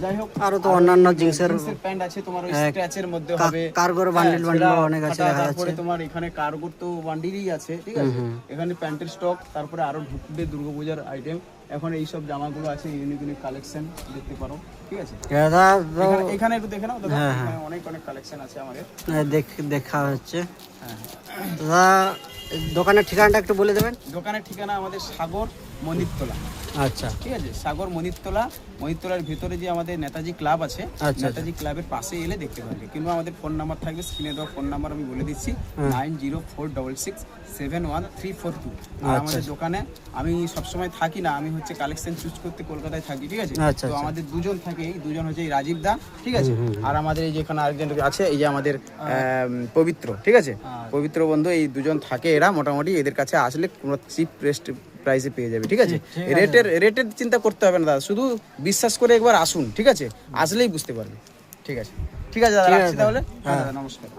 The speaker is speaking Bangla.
যাই হোক, আরো তো অন্যান্য জিন্সের প্যান্ট আছে তোমার ওই স্ট্রেচের মধ্যে হবে, কার্গোর বান্ডিল অনেক আছে দেখা যাচ্ছে। তারপরে তোমার এখানে কার্গোর তো বান্ডিলই আছে, ঠিক আছে। এখানে প্যান্টের স্টক, তারপরে আরো ঢুকবে দুর্গাপূজার আইটেম। এখন এই সব জামাগুলো আছে, ইউনিক ইউনিক কালেকশন দেখতে পারো, ঠিক আছে। এখানে একটু দেখে নাও দাদা, এখানে অনেক অনেক কালেকশন আছে আমাদের, দেখা হচ্ছে। দাদা দোকানের ঠিকানাটা একটু বলে দেবেন। দোকানের ঠিকানা আমাদের সাগর মন্দিরতলা। আচ্ছা, ঠিক আছে, সাগর মনিরতলা। মনিরতলার ভিতরে যে আমাদের নেতাজি ক্লাব আছে, নেতাজি ক্লাবের পাশে এলে দেখতে পারবে, কিংবা আমাদের ফোন নাম্বার থাকবে স্ক্রিনে দেওয়া ফোন নাম্বার আমি বলে দিচ্ছি, 9046671342। আর আমাদের দোকানে আমি সবসময় থাকি না, আমি হচ্ছে কালেকশন চুজ করতে কলকাতায় থাকি, ঠিক আছে। তো আমাদের দুজন থাকে, এই দুজন হচ্ছে রাজীব দা, ঠিক আছে। আর আমাদের এই যেখানে আরেকজন আছে, এই যে আমাদের পবিত্র, ঠিক আছে, পবিত্র বন্ধু, এই দুজন থাকে। এরা মোটামুটি এদের কাছে আসলে কোনো চিপ প্রাইসে পেয়ে যাবে, ঠিক আছে। রেটের চিন্তা করতে হবে না দাদা, শুধু বিশ্বাস করে একবার আসুন, ঠিক আছে, আসলেই বুঝতে পারবে, ঠিক আছে। ঠিক আছে দাদা, রাখছি তাহলে। হ্যাঁ দাদা, নমস্কার।